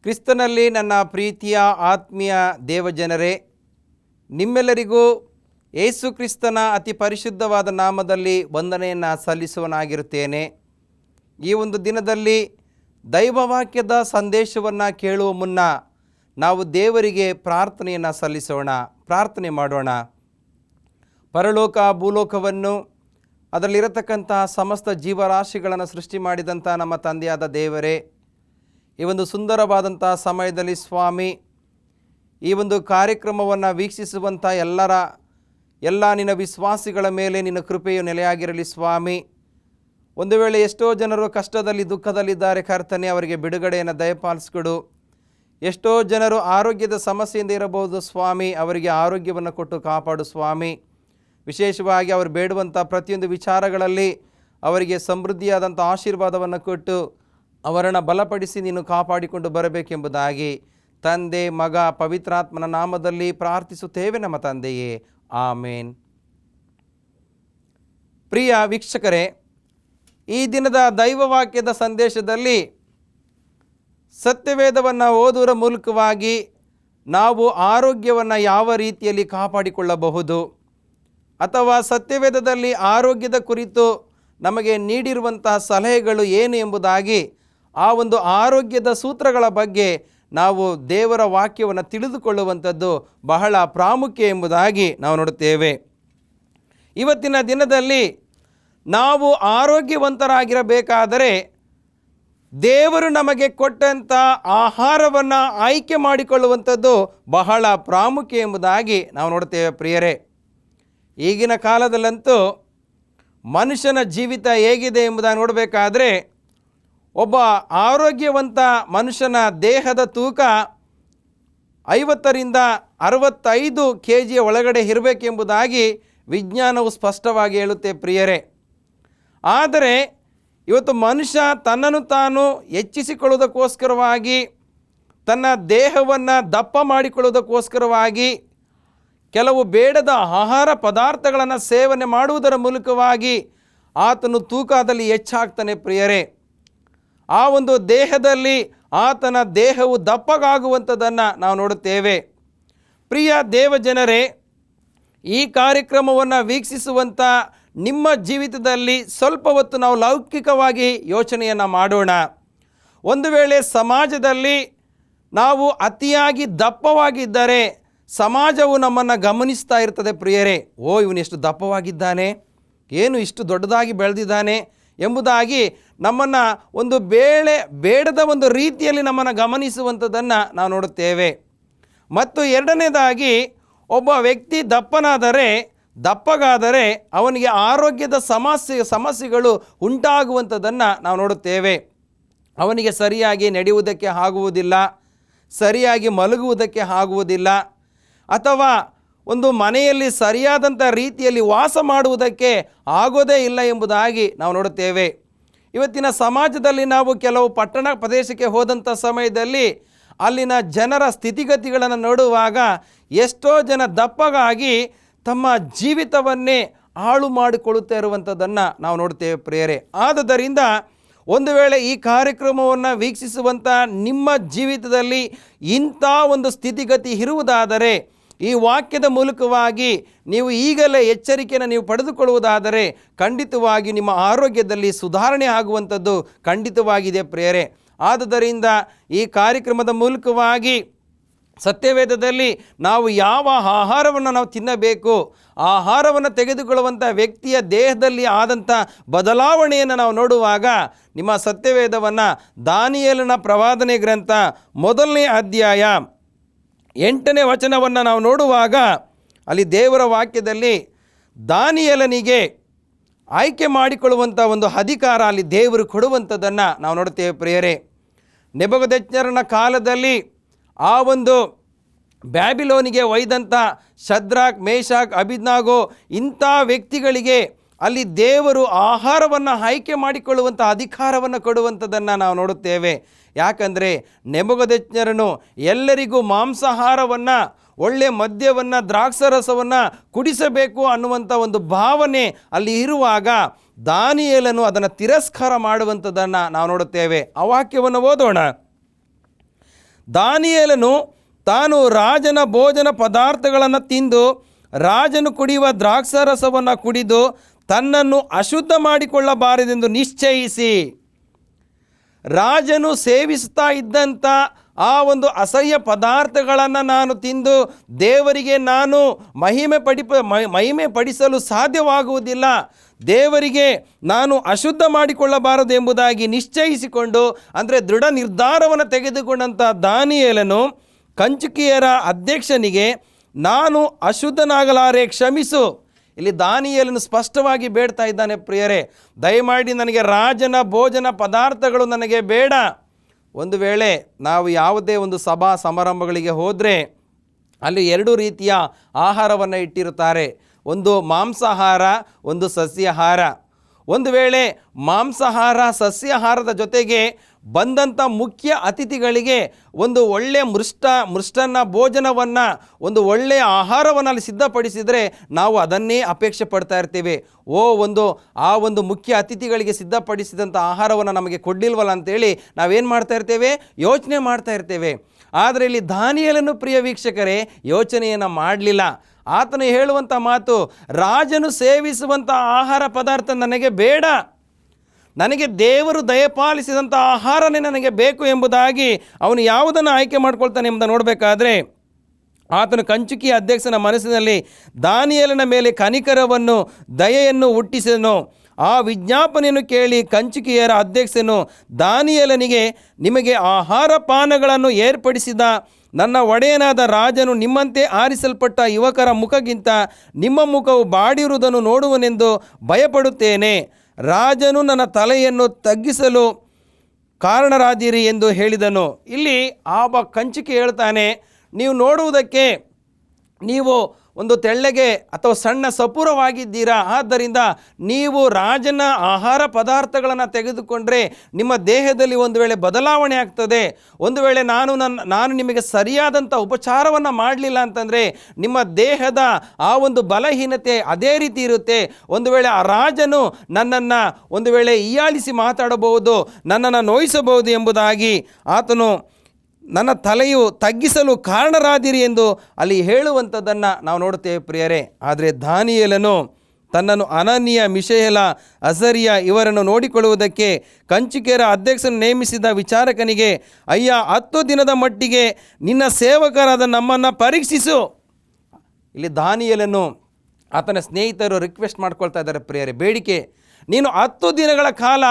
ಕ್ರಿಸ್ತನಲ್ಲಿ ನನ್ನ ಪ್ರೀತಿಯ ಆತ್ಮೀಯ ದೇವಜನರೇ, ನಿಮ್ಮೆಲ್ಲರಿಗೂ ಯೇಸು ಕ್ರಿಸ್ತನ ಅತಿ ಪರಿಶುದ್ಧವಾದ ನಾಮದಲ್ಲಿ ವಂದನೆಯನ್ನು ಸಲ್ಲಿಸುವನಾಗಿರುತ್ತೇನೆ. ಈ ಒಂದು ದಿನದಲ್ಲಿ ದೈವವಾಕ್ಯದ ಸಂದೇಶವನ್ನು ಕೇಳುವ ಮುನ್ನ ನಾವು ದೇವರಿಗೆ ಪ್ರಾರ್ಥನೆಯನ್ನು ಸಲ್ಲಿಸೋಣ. ಪ್ರಾರ್ಥನೆ ಮಾಡೋಣ. ಪರಲೋಕ ಭೂಲೋಕವನ್ನು ಅದರಲ್ಲಿರತಕ್ಕಂಥ ಸಮಸ್ತ ಜೀವರಾಶಿಗಳನ್ನು ಸೃಷ್ಟಿ ಮಾಡಿದಂಥ ನಮ್ಮ ತಂದೆಯಾದ ದೇವರೇ, ಈ ಒಂದು ಸುಂದರವಾದಂಥ ಸಮಯದಲ್ಲಿ ಸ್ವಾಮಿ, ಈ ಒಂದು ಕಾರ್ಯಕ್ರಮವನ್ನು ವೀಕ್ಷಿಸುವಂಥ ಎಲ್ಲ ನಿನ್ನ ವಿಶ್ವಾಸಿಗಳ ಮೇಲೆ ನಿನ್ನ ಕೃಪೆಯು ನೆಲೆಯಾಗಿರಲಿ ಸ್ವಾಮಿ. ಒಂದು ವೇಳೆ ಎಷ್ಟೋ ಜನರು ಕಷ್ಟದಲ್ಲಿ ದುಃಖದಲ್ಲಿದ್ದಾರೆ ಕರ್ತನೆ, ಅವರಿಗೆ ಬಿಡುಗಡೆಯನ್ನು ದಯಪಾಲಿಸಿಕೊಡು. ಎಷ್ಟೋ ಜನರು ಆರೋಗ್ಯದ ಸಮಸ್ಯೆಯಿಂದ ಇರಬಹುದು ಸ್ವಾಮಿ, ಅವರಿಗೆ ಆರೋಗ್ಯವನ್ನು ಕೊಟ್ಟು ಕಾಪಾಡು ಸ್ವಾಮಿ. ವಿಶೇಷವಾಗಿ ಅವರು ಬೇಡುವಂಥ ಪ್ರತಿಯೊಂದು ವಿಚಾರಗಳಲ್ಲಿ ಅವರಿಗೆ ಸಮೃದ್ಧಿಯಾದಂಥ ಆಶೀರ್ವಾದವನ್ನು ಕೊಟ್ಟು ಅವರನ್ನು ಬಲಪಡಿಸಿ ನೀನು ಕಾಪಾಡಿಕೊಂಡು ಬರಬೇಕೆಂಬುದಾಗಿ ತಂದೆ, ಮಗ, ಪವಿತ್ರಾತ್ಮನ ನಾಮದಲ್ಲಿ ಪ್ರಾರ್ಥಿಸುತ್ತೇವೆ ನಮ್ಮ ತಂದೆಯೇ, ಆಮೇನ್. ಪ್ರಿಯ ವೀಕ್ಷಕರೇ, ಈ ದಿನದ ದೈವವಾಕ್ಯದ ಸಂದೇಶದಲ್ಲಿ ಸತ್ಯವೇದವನ್ನು ಓದುವ ಮೂಲಕವಾಗಿ ನಾವು ಆರೋಗ್ಯವನ್ನು ಯಾವ ರೀತಿಯಲ್ಲಿ ಕಾಪಾಡಿಕೊಳ್ಳಬಹುದು, ಅಥವಾ ಸತ್ಯವೇದದಲ್ಲಿ ಆರೋಗ್ಯದ ಕುರಿತು ನಮಗೆ ನೀಡಿರುವಂತಹ ಸಲಹೆಗಳು ಏನು ಎಂಬುದಾಗಿ ಆ ಒಂದು ಆರೋಗ್ಯದ ಸೂತ್ರಗಳ ಬಗ್ಗೆ ನಾವು ದೇವರ ವಾಕ್ಯವನ್ನು ತಿಳಿದುಕೊಳ್ಳುವಂಥದ್ದು ಬಹಳ ಪ್ರಾಮುಖ್ಯ ಎಂಬುದಾಗಿ ನಾವು ನೋಡುತ್ತೇವೆ. ಇವತ್ತಿನ ದಿನದಲ್ಲಿ ನಾವು ಆರೋಗ್ಯವಂತರಾಗಿರಬೇಕಾದರೆ ದೇವರು ನಮಗೆ ಕೊಟ್ಟಂಥ ಆಹಾರವನ್ನು ಆಯ್ಕೆ ಮಾಡಿಕೊಳ್ಳುವಂಥದ್ದು ಬಹಳ ಪ್ರಾಮುಖ್ಯ ಎಂಬುದಾಗಿ ನಾವು ನೋಡುತ್ತೇವೆ. ಪ್ರಿಯರೇ, ಈಗಿನ ಕಾಲದಲ್ಲಂತೂ ಮನುಷ್ಯನ ಜೀವಿತ ಹೇಗಿದೆ ಎಂಬುದಾಗಿ ನೋಡಬೇಕಾದ್ರೆ ಒಬ್ಬ ಆರೋಗ್ಯವಂತ ಮನುಷ್ಯನ ದೇಹದ ತೂಕ 50ರಿಂದ 65 kg ಒಳಗಡೆ ಇರಬೇಕೆಂಬುದಾಗಿ ವಿಜ್ಞಾನವು ಸ್ಪಷ್ಟವಾಗಿ ಹೇಳುತ್ತೆ ಪ್ರಿಯರೇ. ಆದರೆ ಇವತ್ತು ಮನುಷ್ಯ ತನ್ನನ್ನು ತಾನು ಹೆಚ್ಚಿಸಿಕೊಳ್ಳುವುದಕ್ಕೋಸ್ಕರವಾಗಿ, ತನ್ನ ದೇಹವನ್ನು ದಪ್ಪ ಮಾಡಿಕೊಳ್ಳುವುದಕ್ಕೋಸ್ಕರವಾಗಿ ಕೆಲವು ಬೇಡದ ಆಹಾರ ಪದಾರ್ಥಗಳನ್ನು ಸೇವನೆ ಮಾಡುವುದರ ಮೂಲಕವಾಗಿ ಆತನು ತೂಕದಲ್ಲಿ ಹೆಚ್ಚಾಗ್ತಾನೆ ಪ್ರಿಯರೇ. ಆ ಒಂದು ದೇಹದಲ್ಲಿ ಆತನ ದೇಹವು ದಪ್ಪಗಾಗುವಂಥದ್ದನ್ನು ನಾವು ನೋಡುತ್ತೇವೆ. ಪ್ರಿಯ ದೇವಜನರೇ, ಈ ಕಾರ್ಯಕ್ರಮವನ್ನು ವೀಕ್ಷಿಸುವಂಥ ನಿಮ್ಮ ಜೀವಿತದಲ್ಲಿ ಸ್ವಲ್ಪ ಹೊತ್ತು ನಾವು ಲೌಕಿಕವಾಗಿ ಯೋಚನೆಯನ್ನು ಮಾಡೋಣ. ಒಂದು ವೇಳೆ ಸಮಾಜದಲ್ಲಿ ನಾವು ಅತಿಯಾಗಿ ದಪ್ಪವಾಗಿದ್ದರೆ ಸಮಾಜವು ನಮ್ಮನ್ನು ಗಮನಿಸ್ತಾ ಇರ್ತದೆ ಪ್ರಿಯರೇ. ಇವನು ಎಷ್ಟು ದಪ್ಪವಾಗಿದ್ದಾನೆ, ಏನು ಇಷ್ಟು ದೊಡ್ಡದಾಗಿ ಬೆಳೆದಿದ್ದಾನೆ ಎಂಬುದಾಗಿ ನಮ್ಮನ್ನು ಒಂದು ಬೇಡದ ಒಂದು ರೀತಿಯಲ್ಲಿ ನಮ್ಮನ್ನು ಗಮನಿಸುವಂಥದ್ದನ್ನು ನಾವು ನೋಡುತ್ತೇವೆ. ಮತ್ತು ಎರಡನೇದಾಗಿ, ಒಬ್ಬ ವ್ಯಕ್ತಿ ದಪ್ಪಗಾದರೆ ಅವನಿಗೆ ಆರೋಗ್ಯದ ಸಮಸ್ಯೆಗಳು ಉಂಟಾಗುವಂಥದ್ದನ್ನು ನಾವು ನೋಡುತ್ತೇವೆ. ಅವನಿಗೆ ಸರಿಯಾಗಿ ನಡೆಯುವುದಕ್ಕೆ ಆಗುವುದಿಲ್ಲ, ಸರಿಯಾಗಿ ಮಲಗುವುದಕ್ಕೆ ಆಗುವುದಿಲ್ಲ, ಅಥವಾ ಒಂದು ಮನೆಯಲ್ಲಿ ಸರಿಯಾದಂಥ ರೀತಿಯಲ್ಲಿ ವಾಸ ಮಾಡುವುದಕ್ಕೆ ಆಗೋದೇ ಇಲ್ಲ ಎಂಬುದಾಗಿ ನಾವು ನೋಡುತ್ತೇವೆ. ಇವತ್ತಿನ ಸಮಾಜದಲ್ಲಿ ನಾವು ಕೆಲವು ಪಟ್ಟಣ ಪ್ರದೇಶಕ್ಕೆ ಹೋದಂಥ ಸಮಯದಲ್ಲಿ ಅಲ್ಲಿನ ಜನರ ಸ್ಥಿತಿಗತಿಗಳನ್ನು ನೋಡುವಾಗ ಎಷ್ಟೋ ಜನ ದಪ್ಪಗಾಗಿ ತಮ್ಮ ಜೀವಿತವನ್ನೇ ಹಾಳು ಮಾಡಿಕೊಳ್ಳುತ್ತಾ ಇರುವಂಥದ್ದನ್ನು ನಾವು ನೋಡ್ತೇವೆ ಪ್ರಿಯರೇ. ಆದುದರಿಂದ ಒಂದು ವೇಳೆ ಈ ಕಾರ್ಯಕ್ರಮವನ್ನು ವೀಕ್ಷಿಸುವಂಥ ನಿಮ್ಮ ಜೀವಿತದಲ್ಲಿ ಇಂಥ ಒಂದು ಸ್ಥಿತಿಗತಿ ಇರುವುದಾದರೆ, ಈ ವಾಕ್ಯದ ಮೂಲಕವಾಗಿ ನೀವು ಈಗಲೇ ಎಚ್ಚರಿಕೆಯನ್ನು ನೀವು ಪಡೆದುಕೊಳ್ಳುವುದಾದರೆ ಖಂಡಿತವಾಗಿ ನಿಮ್ಮ ಆರೋಗ್ಯದಲ್ಲಿ ಸುಧಾರಣೆ ಆಗುವಂಥದ್ದು ಖಂಡಿತವಾಗಿದೆ ಪ್ರಿಯರೇ. ಆದುದರಿಂದ ಈ ಕಾರ್ಯಕ್ರಮದ ಮೂಲಕವಾಗಿ ಸತ್ಯವೇದದಲ್ಲಿ ನಾವು ಯಾವ ಆಹಾರವನ್ನು ನಾವು ತಿನ್ನಬೇಕು, ಆಹಾರವನ್ನು ತೆಗೆದುಕೊಳ್ಳುವಂಥ ವ್ಯಕ್ತಿಯ ದೇಹದಲ್ಲಿ ಆದಂಥ ಬದಲಾವಣೆಯನ್ನು ನಾವು ನೋಡುವಾಗ ನಿಮ್ಮ ಸತ್ಯವೇದವನ್ನು ದಾನಿಯೇಲನ ಪ್ರವಾದನೆ ಗ್ರಂಥ 1ನೇ ಅಧ್ಯಾಯ 8ನೇ ವಚನವನ್ನು ನಾವು ನೋಡುವಾಗ ಅಲ್ಲಿ ದೇವರ ವಾಕ್ಯದಲ್ಲಿ ದಾನಿಯೇಲನಿಗೆ ಆಯ್ಕೆ ಮಾಡಿಕೊಳ್ಳುವಂಥ ಒಂದು ಅಧಿಕಾರ ಅಲ್ಲಿ ದೇವರು ಕೊಡುವಂಥದ್ದನ್ನು ನಾವು ನೋಡುತ್ತೇವೆ ಪ್ರಿಯರೇ. ನೆಬೂಕದ್ನೆಚ್ಚರನ ಕಾಲದಲ್ಲಿ ಆ ಒಂದು ಬ್ಯಾಬಿಲೋನಿಗೆ ಒಯ್ದಂಥ ಶದ್ರಾಕ್, ಮೇಷಾಕ್, ಅಬೇದ್ನೆಗೋ ಇಂಥ ವ್ಯಕ್ತಿಗಳಿಗೆ ಅಲ್ಲಿ ದೇವರು ಆಹಾರವನ್ನು ಆಯ್ಕೆ ಮಾಡಿಕೊಳ್ಳುವಂಥ ಅಧಿಕಾರವನ್ನು ಕೊಡುವಂಥದ್ದನ್ನು ನಾವು ನೋಡುತ್ತೇವೆ. ಯಾಕಂದರೆ ನೆಬೂಕದ್ನೆಚ್ಚರನು ಎಲ್ಲರಿಗೂ ಮಾಂಸಾಹಾರವನ್ನು, ಒಳ್ಳೆಯ ಮದ್ಯವನ್ನು, ದ್ರಾಕ್ಷಾರಸವನ್ನು ಕುಡಿಸಬೇಕು ಅನ್ನುವಂಥ ಒಂದು ಭಾವನೆ ಅಲ್ಲಿ ಇರುವಾಗ ದಾನಿಯೇಲನು ಅದನ್ನು ತಿರಸ್ಕಾರ ಮಾಡುವಂಥದ್ದನ್ನು ನಾವು ನೋಡುತ್ತೇವೆ. ಆ ವಾಕ್ಯವನ್ನು ಓದೋಣ. ದಾನಿಯೇಲನು ತಾನು ರಾಜನ ಭೋಜನ ಪದಾರ್ಥಗಳನ್ನು ತಿಂದು ರಾಜನು ಕುಡಿಯುವ ದ್ರಾಕ್ಷಾರಸವನ್ನು ಕುಡಿದು ತನ್ನನ್ನು ಅಶುದ್ಧ ಮಾಡಿಕೊಳ್ಳಬಾರದೆಂದು ನಿಶ್ಚಯಿಸಿ, ರಾಜನು ಸೇವಿಸ್ತಾ ಇದ್ದಂಥ ಆ ಒಂದು ಅಸಹ್ಯ ಪದಾರ್ಥಗಳನ್ನು ನಾನು ತಿಂದು ದೇವರಿಗೆ ನಾನು ಮಹಿಮೆ ಪಡಿಸಲು ಸಾಧ್ಯವಾಗುವುದಿಲ್ಲ, ದೇವರಿಗೆ ನಾನು ಅಶುದ್ಧ ಮಾಡಿಕೊಳ್ಳಬಾರದು ಎಂಬುದಾಗಿ ನಿಶ್ಚಯಿಸಿಕೊಂಡು, ಅಂದರೆ ದೃಢ ನಿರ್ಧಾರವನ್ನು ತೆಗೆದುಕೊಂಡಂಥ ದಾನಿಯೇಲನು ಕಂಚುಕಿಯರ ಅಧ್ಯಕ್ಷನಿಗೆ, ನಾನು ಅಶುದ್ಧನಾಗಲಾರೆ, ಕ್ಷಮಿಸು. ಇಲ್ಲಿ ದಾನಿಯೇಲನು ಸ್ಪಷ್ಟವಾಗಿ ಬೇಡ್ತಾ ಇದ್ದಾನೆ, ಪ್ರಿಯರೇ, ದಯಮಾಡಿ ನನಗೆ ರಾಜನ ಭೋಜನ ಪದಾರ್ಥಗಳು ನನಗೆ ಬೇಡ. ಒಂದು ವೇಳೆ ನಾವು ಯಾವುದೇ ಒಂದು ಸಭಾ ಸಮಾರಂಭಗಳಿಗೆ ಹೋದರೆ ಅಲ್ಲಿ 2 ರೀತಿಯ ಆಹಾರವನ್ನು ಇಟ್ಟಿರುತ್ತಾರೆ, ಒಂದು ಮಾಂಸಾಹಾರ, ಒಂದು ಸಸ್ಯಾಹಾರ. ಒಂದು ವೇಳೆ ಮಾಂಸಾಹಾರ ಸಸ್ಯಾಹಾರದ ಜೊತೆಗೆ ಬಂದಂಥ ಮುಖ್ಯ ಅತಿಥಿಗಳಿಗೆ ಒಂದು ಒಳ್ಳೆಯ ಮೃಷ್ಟನ್ನ ಭೋಜನವನ್ನು, ಒಂದು ಒಳ್ಳೆಯ ಆಹಾರವನ್ನು ಅಲ್ಲಿ ಸಿದ್ಧಪಡಿಸಿದರೆ ನಾವು ಅದನ್ನೇ ಅಪೇಕ್ಷೆ ಪಡ್ತಾ ಇರ್ತೀವಿ. ಆ ಒಂದು ಮುಖ್ಯ ಅತಿಥಿಗಳಿಗೆ ಸಿದ್ಧಪಡಿಸಿದಂಥ ಆಹಾರವನ್ನು ನಮಗೆ ಕೊಡಲಿಲ್ವಲ್ಲ ಅಂತೇಳಿ ನಾವೇನು ಮಾಡ್ತಾ ಇರ್ತೇವೆ, ಯೋಚನೆ ಮಾಡ್ತಾ ಇರ್ತೇವೆ. ಆದರೆ ಇಲ್ಲಿ ದಾನಿಯೇಲನು, ಪ್ರಿಯ ವೀಕ್ಷಕರೇ, ಯೋಚನೆಯನ್ನು ಮಾಡಲಿಲ್ಲ. ಆತನು ಹೇಳುವಂಥ ಮಾತು, ರಾಜನು ಸೇವಿಸುವಂಥ ಆಹಾರ ಪದಾರ್ಥ ನನಗೆ ಬೇಡ, ನನಗೆ ದೇವರು ದಯಪಾಲಿಸಿದಂಥ ಆಹಾರನೇ ನನಗೆ ಬೇಕು ಎಂಬುದಾಗಿ ಅವನು ಯಾವುದನ್ನು ಆಯ್ಕೆ ಮಾಡ್ಕೊಳ್ತಾನೆ ಎಂಬುದನ್ನು ನೋಡಬೇಕಾದ್ರೆ, ಆತನು ಕಂಚುಕಿಯ ಅಧ್ಯಕ್ಷನ ಮನಸ್ಸಿನಲ್ಲಿ ದಾನಿಯೇಲನ ಮೇಲೆ ಕನಿಕರವನ್ನು, ದಯೆಯನ್ನು ಹುಟ್ಟಿಸಿದನು. ಆ ವಿಜ್ಞಾಪನೆಯನ್ನು ಕೇಳಿ ಕಂಚುಕಿಯರ ಅಧ್ಯಕ್ಷನು ದಾನಿಯೇಲನಿಗೆ, ನಿಮಗೆ ಆಹಾರ ಪಾನಗಳನ್ನು ಏರ್ಪಡಿಸಿದ ನನ್ನ ಒಡೆಯನಾದ ರಾಜನು ನಿಮ್ಮಂತೆ ಆರಿಸಲ್ಪಟ್ಟ ಯುವಕರ ಮುಖಕ್ಕಿಂತ ನಿಮ್ಮ ಮುಖವು ಬಾಡಿರುವುದನ್ನು ನೋಡುವನೆಂದು ಭಯಪಡುತ್ತೇನೆ. ರಾಜನು ನನ್ನ ತಲೆಯನ್ನು ತಗ್ಗಿಸಲು ಕಾರಣರಾದಿರಿ ಎಂದು ಹೇಳಿದನು. ಇಲ್ಲಿ ಕಂಚುಕಿ ಹೇಳ್ತಾನೆ, ನೀವು ನೋಡುವುದಕ್ಕೆ ನೀವು ಒಂದು ತೆಳ್ಳಗೆ ಅಥವಾ ಸಣ್ಣ ಸಪೂರವಾಗಿದ್ದೀರಾ, ಆದ್ದರಿಂದ ನೀವು ರಾಜನ ಆಹಾರ ಪದಾರ್ಥಗಳನ್ನು ತೆಗೆದುಕೊಂಡ್ರೆ ನಿಮ್ಮ ದೇಹದಲ್ಲಿ ಒಂದು ವೇಳೆ ಬದಲಾವಣೆ ಆಗ್ತದೆ. ಒಂದು ವೇಳೆ ನಾನು ನಿಮಗೆ ಸರಿಯಾದಂಥ ಉಪಚಾರವನ್ನು ಮಾಡಲಿಲ್ಲ ಅಂತಂದರೆ ನಿಮ್ಮ ದೇಹದ ಆ ಒಂದು ಬಲಹೀನತೆ ಅದೇ ರೀತಿ ಇರುತ್ತೆ. ಒಂದು ವೇಳೆ ಆ ರಾಜನು ನನ್ನನ್ನು ಒಂದು ವೇಳೆ ಹೀಯಾಳಿಸಿ ಮಾತಾಡಬಹುದು, ನನ್ನನ್ನು ನೋಯಿಸಬಹುದು ಎಂಬುದಾಗಿ ಆತನು ನನ್ನ ತಲೆಯು ತಗ್ಗಿಸಲು ಕಾರಣರಾದಿರಿ ಎಂದು ಅಲ್ಲಿ ಹೇಳುವಂಥದ್ದನ್ನು ನಾವು ನೋಡುತ್ತೇವೆ, ಪ್ರಿಯರೇ. ಆದರೆ ದಾನಿಯೇಲನು ತನ್ನನ್ನು ಅನನೀಯ, ಮಿಶಾಯೇಲ, ಅಜರ್ಯ ಇವರನ್ನು ನೋಡಿಕೊಳ್ಳುವುದಕ್ಕೆ ಕಂಚುಕಿಯರ ಅಧ್ಯಕ್ಷನು ನೇಮಿಸಿದ ವಿಚಾರಕನಿಗೆ, ಅಯ್ಯ, 10 ದಿನದ ಮಟ್ಟಿಗೆ ನಿನ್ನ ಸೇವಕರಾದ ನಮ್ಮನ್ನು ಪರೀಕ್ಷಿಸು. ಇಲ್ಲಿ ದಾನಿಯೇಲನು ಆತನ ಸ್ನೇಹಿತರು ರಿಕ್ವೆಸ್ಟ್ ಮಾಡ್ಕೊಳ್ತಾ ಇದ್ದಾರೆ, ಪ್ರಿಯರೇ, ಬೇಡಿಕೆ, ನೀನು 10 ದಿನಗಳ ಕಾಲ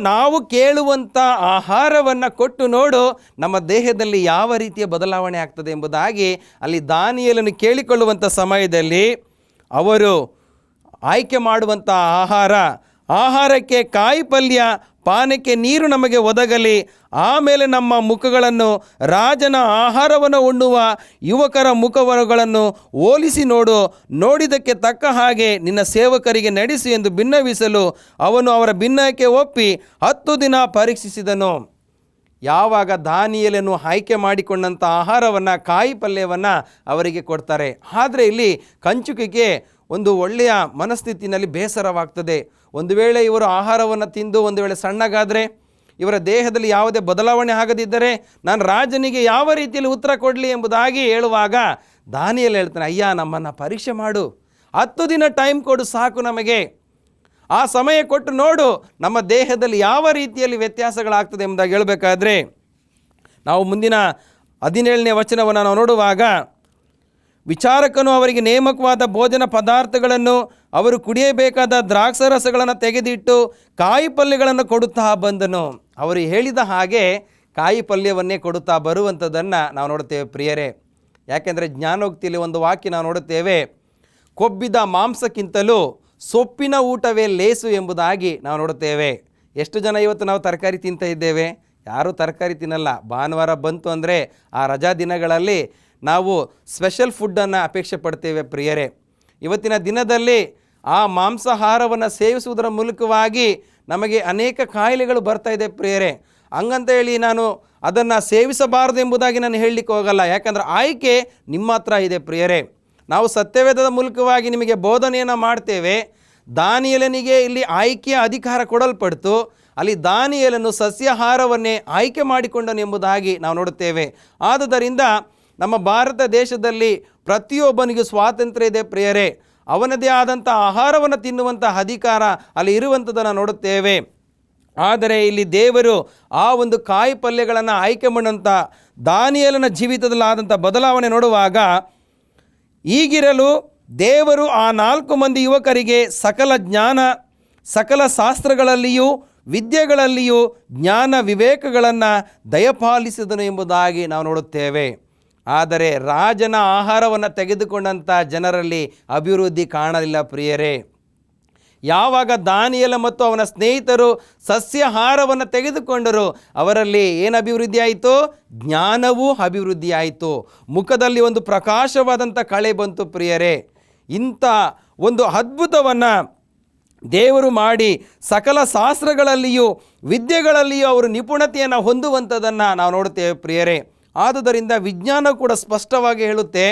ನಾವು ಕೇಳುವಂಥ ಆಹಾರವನ್ನು ಕೊಟ್ಟು ನೋಡು, ನಮ್ಮ ದೇಹದಲ್ಲಿ ಯಾವ ರೀತಿಯ ಬದಲಾವಣೆ ಆಗ್ತದೆ ಎಂಬುದಾಗಿ ಅಲ್ಲಿ ದಾನಿಯೇಲನು ಕೇಳಿಕೊಳ್ಳುವಂಥ ಸಮಯದಲ್ಲಿ ಅವರು ಆಯ್ಕೆ ಮಾಡುವಂಥ ಆಹಾರಕ್ಕೆ ಕಾಯಿ ಪಲ್ಯ, ಪಾನಕ್ಕೆ ನೀರು ನಮಗೆ ಒದಗಲಿ, ಆಮೇಲೆ ನಮ್ಮ ಮುಖಗಳನ್ನು ರಾಜನ ಆಹಾರವನ್ನು ಉಣ್ಣುವ ಯುವಕರ ಮುಖಗಳನ್ನು ಹೋಲಿಸಿ ನೋಡಿದ್ದಕ್ಕೆ ತಕ್ಕ ಹಾಗೆ ನಿನ್ನ ಸೇವಕರಿಗೆ ನಡೆಸು ಎಂದು ಬಿನ್ನವಿಸಲು ಅವನು ಅವರ ಭಿನ್ನಕ್ಕೆ ಒಪ್ಪಿ 10 ದಿನ ಪರೀಕ್ಷಿಸಿದನು. ಯಾವಾಗ ದಾನಿಯೇಲನು ಆಯ್ಕೆ ಮಾಡಿಕೊಂಡಂಥ ಆಹಾರವನ್ನು, ಕಾಯಿ ಪಲ್ಯವನ್ನು ಅವರಿಗೆ ಕೊಡ್ತಾರೆ. ಆದರೆ ಇಲ್ಲಿ ಕಂಚುಕಿಗೆ ಒಂದು ಒಳ್ಳೆಯ ಮನಸ್ಥಿತಿನಲ್ಲಿ ಬೇಸರವಾಗ್ತದೆ. ಒಂದು ವೇಳೆ ಇವರು ಆಹಾರವನ್ನು ತಿಂದು ಒಂದು ವೇಳೆ ಸಣ್ಣಗಾದರೆ, ಇವರ ದೇಹದಲ್ಲಿ ಯಾವುದೇ ಬದಲಾವಣೆ ಆಗದಿದ್ದರೆ ನಾನು ರಾಜನಿಗೆ ಯಾವ ರೀತಿಯಲ್ಲಿ ಉತ್ತರ ಕೊಡಲಿ ಎಂಬುದಾಗಿ ಹೇಳುವಾಗ ದಾನಿಯೇಲ ಹೇಳ್ತಾನೆ, ಅಯ್ಯ, ನಮ್ಮನ್ನು ಪರೀಕ್ಷೆ ಮಾಡು, 10 ದಿನ ಟೈಮ್ ಕೊಡು, ಸಾಕು ನಮಗೆ. ಆ ಸಮಯ ಕೊಟ್ಟು ನೋಡು ನಮ್ಮ ದೇಹದಲ್ಲಿ ಯಾವ ರೀತಿಯಲ್ಲಿ ವ್ಯತ್ಯಾಸಗಳಾಗ್ತದೆ ಎಂಬುದಾಗಿ ಹೇಳಬೇಕಾದ್ರೆ, ನಾವು ಮುಂದಿನ 17ನೇ ವಚನವನ್ನು ನಾವು ನೋಡುವಾಗ, ವಿಚಾರಕನು ಅವರಿಗೆ ನೇಮಕವಾದ ಭೋಜನ ಪದಾರ್ಥಗಳನ್ನು, ಅವರು ಕುಡಿಯಬೇಕಾದ ದ್ರಾಕ್ಷಾರಸಗಳನ್ನು ತೆಗೆದಿಟ್ಟು ಕಾಯಿ ಪಲ್ಯಗಳನ್ನು ಕೊಡುತ್ತಾ ಬಂದನು. ಅವರು ಹೇಳಿದ ಹಾಗೆ ಕಾಯಿ ಪಲ್ಯವನ್ನೇ ಕೊಡುತ್ತಾ ಬರುವಂಥದ್ದನ್ನು ನಾವು ನೋಡುತ್ತೇವೆ, ಪ್ರಿಯರೇ. ಯಾಕೆಂದರೆ ಜ್ಞಾನೋಕ್ತಿಯಲ್ಲಿ ಒಂದು ವಾಕ್ಯ ನಾವು ನೋಡುತ್ತೇವೆ, ಕೊಬ್ಬಿದ ಮಾಂಸಕ್ಕಿಂತಲೂ ಸೊಪ್ಪಿನ ಊಟವೇ ಲೇಸು ಎಂಬುದಾಗಿ ನಾವು ನೋಡುತ್ತೇವೆ. ಎಷ್ಟು ಜನ ಇವತ್ತು ನಾವು ತರಕಾರಿ ತಿಂತ ಇದ್ದೇವೆ? ಯಾರೂ ತರಕಾರಿ ತಿನ್ನಲ್ಲ. ಭಾನುವಾರ ಬಂತು ಅಂದರೆ ಆ ರಜಾ ದಿನಗಳಲ್ಲಿ ನಾವು ಸ್ಪೆಷಲ್ ಫುಡ್ಡನ್ನು ಅಪೇಕ್ಷೆ ಪಡ್ತೇವೆ, ಪ್ರಿಯರೇ. ಇವತ್ತಿನ ದಿನದಲ್ಲಿ ಆ ಮಾಂಸಾಹಾರವನ್ನು ಸೇವಿಸುವುದರ ಮೂಲಕವಾಗಿ ನಮಗೆ ಅನೇಕ ಕಾಯಿಲೆಗಳು ಬರ್ತಾ ಇದೆ, ಪ್ರಿಯರೇ. ಹಂಗಂತ ಹೇಳಿ ನಾನು ಅದನ್ನು ಸೇವಿಸಬಾರದು ಎಂಬುದಾಗಿ ನಾನು ಹೇಳಲಿಕ್ಕೆ ಹೋಗಲ್ಲ. ಯಾಕಂದರೆ ಆಯ್ಕೆ ನಿಮ್ಮ ಹತ್ರ ಇದೆ, ಪ್ರಿಯರೇ. ನಾವು ಸತ್ಯವೇದದ ಮೂಲಕವಾಗಿ ನಿಮಗೆ ಬೋಧನೆಯನ್ನು ಮಾಡ್ತೇವೆ. ದಾನಿಯೇಲನಿಗೆ ಇಲ್ಲಿ ಆಯ್ಕೆಯ ಅಧಿಕಾರ ಕೊಡಲ್ಪಡ್ತು. ಅಲ್ಲಿ ದಾನಿಯೇಲನು ಸಸ್ಯಾಹಾರವನ್ನೇ ಆಯ್ಕೆ ಮಾಡಿಕೊಂಡನೆಂಬುದಾಗಿ ನಾವು ನೋಡುತ್ತೇವೆ. ಆದುದರಿಂದ ನಮ್ಮ ಭಾರತ ದೇಶದಲ್ಲಿ ಪ್ರತಿಯೊಬ್ಬನಿಗೂ ಸ್ವಾತಂತ್ರ್ಯ ಇದೆ ಪ್ರಿಯರೇ. ಅವನದೇ ಆದಂಥ ಆಹಾರವನ್ನು ತಿನ್ನುವಂಥ ಅಧಿಕಾರ ಅಲ್ಲಿ ಇರುವಂಥದ್ದನ್ನು ನೋಡುತ್ತೇವೆ. ಆದರೆ ಇಲ್ಲಿ ದೇವರು ಆ ಒಂದು ಕಾಯಿ ಪಲ್ಯಗಳನ್ನು ಆಯ್ಕೆ ಮಾಡುವಂಥ ದಾನಿಯೇಲನ ಜೀವಿತದಲ್ಲಾದಂಥ ಬದಲಾವಣೆ ನೋಡುವಾಗ, ಹೀಗಿರಲು ದೇವರು ಆ 4 ಮಂದಿ ಯುವಕರಿಗೆ ಸಕಲ ಜ್ಞಾನ, ಸಕಲ ಶಾಸ್ತ್ರಗಳಲ್ಲಿಯೂ ವಿದ್ಯೆಗಳಲ್ಲಿಯೂ ಜ್ಞಾನ ವಿವೇಕಗಳನ್ನು ದಯಪಾಲಿಸಿದನು ಎಂಬುದಾಗಿ ನಾವು ನೋಡುತ್ತೇವೆ. ಆದರೆ ರಾಜನ ಆಹಾರವನ್ನು ತೆಗೆದುಕೊಂಡಂಥ ಜನರಲ್ಲಿ ಅಭಿವೃದ್ಧಿ ಕಾಣಲಿಲ್ಲ ಪ್ರಿಯರೇ. ಯಾವಾಗ ದಾನಿಯೇಲ ಮತ್ತು ಅವನ ಸ್ನೇಹಿತರು ಸಸ್ಯಾಹಾರವನ್ನು ತೆಗೆದುಕೊಂಡರು, ಅವರಲ್ಲಿ ಏನು ಅಭಿವೃದ್ಧಿ ಆಯಿತು? ಜ್ಞಾನವೂ ಅಭಿವೃದ್ಧಿ ಆಯಿತು. ಮುಖದಲ್ಲಿ ಒಂದು ಪ್ರಕಾಶವಾದಂಥ ಕಳೆ ಬಂತು ಪ್ರಿಯರೇ. ಇಂಥ ಒಂದು ಅದ್ಭುತವನ್ನು ದೇವರು ಮಾಡಿ ಸಕಲ ಶಾಸ್ತ್ರಗಳಲ್ಲಿಯೂ ವಿದ್ಯೆಗಳಲ್ಲಿಯೂ ಅವರು ನಿಪುಣತೆಯನ್ನು ಹೊಂದುವಂಥದ್ದನ್ನು ನಾವು ನೋಡುತ್ತೇವೆ ಪ್ರಿಯರೇ. ಆದುದರಿಂದ ವಿಜ್ಞಾನ ಕೂಡ ಸ್ಪಷ್ಟವಾಗಿ ಹೇಳುತ್ತೆ,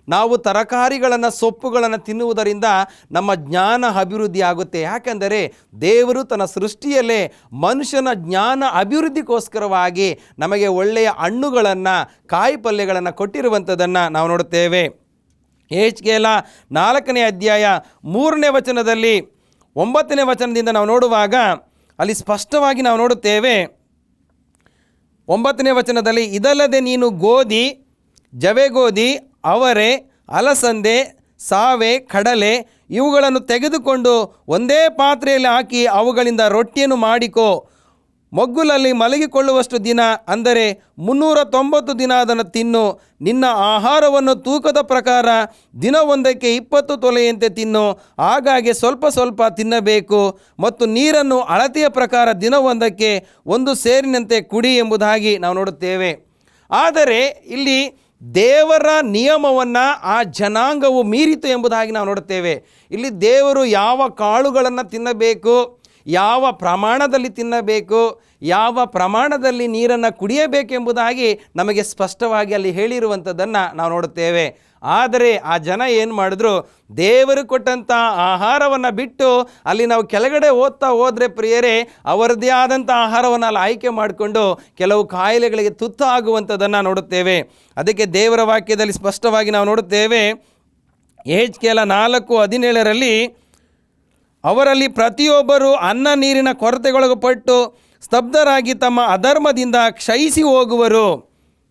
ನಾವು ತರಕಾರಿಗಳನ್ನು ಸೊಪ್ಪುಗಳನ್ನು ತಿನ್ನುವುದರಿಂದ ನಮ್ಮ ಜ್ಞಾನ ಅಭಿವೃದ್ಧಿ ಆಗುತ್ತೆ. ಯಾಕೆಂದರೆ ದೇವರು ತನ್ನ ಸೃಷ್ಟಿಯಲ್ಲೇ ಮನುಷ್ಯನ ಜ್ಞಾನ ಅಭಿವೃದ್ಧಿಗೋಸ್ಕರವಾಗಿ ನಮಗೆ ಒಳ್ಳೆಯ ಹಣ್ಣುಗಳನ್ನು ಕಾಯಿ ಪಲ್ಯಗಳನ್ನು ಕೊಟ್ಟಿರುವಂಥದ್ದನ್ನು ನಾವು ನೋಡುತ್ತೇವೆ. ಯೆಹೆಜ್ಕೇಲ 4ನೇ ಅಧ್ಯಾಯ 3ನೇ ವಚನದಲ್ಲಿ 9ನೇ ವಚನದಿಂದ ನಾವು ನೋಡುವಾಗ ಅಲ್ಲಿ ಸ್ಪಷ್ಟವಾಗಿ ನಾವು ನೋಡುತ್ತೇವೆ. 9ನೇ ವಚನದಲ್ಲಿ, ಇದಲ್ಲದೆ ನೀನು ಗೋಧಿ, ಜವೆಗೋಧಿ, ಅವರೆ, ಅಲಸಂದೆ, ಸಾವೆ, ಕಡಲೆ ಇವುಗಳನ್ನು ತೆಗೆದುಕೊಂಡು ಒಂದೇ ಪಾತ್ರೆಯಲ್ಲಿ ಹಾಕಿ ಅವುಗಳಿಂದ ರೊಟ್ಟಿಯನ್ನು ಮಾಡಿಕೋ. ಮಗ್ಗುಲಲ್ಲಿ ಮಲಗಿಕೊಳ್ಳುವಷ್ಟು ದಿನ, ಅಂದರೆ 390 ದಿನ ಅದನ್ನು ತಿನ್ನು. ನಿನ್ನ ಆಹಾರವನ್ನು ತೂಕದ ಪ್ರಕಾರ ದಿನವೊಂದಕ್ಕೆ 20 ತೊಲೆಯಂತೆ ತಿನ್ನು. ಹಾಗಾಗಿ ಸ್ವಲ್ಪ ಸ್ವಲ್ಪ ತಿನ್ನಬೇಕು. ಮತ್ತು ನೀರನ್ನು ಅಳತೆಯ ಪ್ರಕಾರ ದಿನವೊಂದಕ್ಕೆ 1 ಸೇರಿನಂತೆ ಕುಡಿ ಎಂಬುದಾಗಿ ನಾವು ನೋಡುತ್ತೇವೆ. ಆದರೆ ಇಲ್ಲಿ ದೇವರ ನಿಯಮವನ್ನು ಆ ಜನಾಂಗವು ಮೀರಿತು ಎಂಬುದಾಗಿ ನಾವು ನೋಡುತ್ತೇವೆ. ಇಲ್ಲಿ ದೇವರು ಯಾವ ಕಾಳುಗಳನ್ನು ತಿನ್ನಬೇಕು, ಯಾವ ಪ್ರಮಾಣದಲ್ಲಿ ತಿನ್ನಬೇಕು, ಯಾವ ಪ್ರಮಾಣದಲ್ಲಿ ನೀರನ್ನು ಕುಡಿಯಬೇಕೆಂಬುದಾಗಿ ನಮಗೆ ಸ್ಪಷ್ಟವಾಗಿ ಅಲ್ಲಿ ಹೇಳಿರುವಂಥದ್ದನ್ನು ನಾವು ನೋಡುತ್ತೇವೆ. ಆದರೆ ಆ ಜನ ಏನು ಮಾಡಿದ್ರು? ದೇವರು ಕೊಟ್ಟಂಥ ಆಹಾರವನ್ನು ಬಿಟ್ಟು ಅಲ್ಲಿ ನಾವು ಕೆಳಗಡೆ ಓದ್ತಾ ಹೋದರೆ ಪ್ರಿಯರೇ, ಅವರದೇ ಆದಂಥ ಆಹಾರವನ್ನು ಅಲ್ಲಿ ಆಯ್ಕೆ ಮಾಡಿಕೊಂಡು ಕೆಲವು ಕಾಯಿಲೆಗಳಿಗೆ ತುತ್ತಾಗುವಂಥದ್ದನ್ನು ನೋಡುತ್ತೇವೆ. ಅದಕ್ಕೆ ದೇವರ ವಾಕ್ಯದಲ್ಲಿ ಸ್ಪಷ್ಟವಾಗಿ ನಾವು ನೋಡುತ್ತೇವೆ. ಯೆಹೆಜ್ಕೇಲ 4:17 ಅವರಲ್ಲಿ ಪ್ರತಿಯೊಬ್ಬರು ಅನ್ನ ನೀರಿನ ಕೊರತೆಗೊಳಪಟ್ಟು ಸ್ತಬ್ಧರಾಗಿ ತಮ್ಮ ಅಧರ್ಮದಿಂದ ಕ್ಷಯಿಸಿ ಹೋಗುವರು.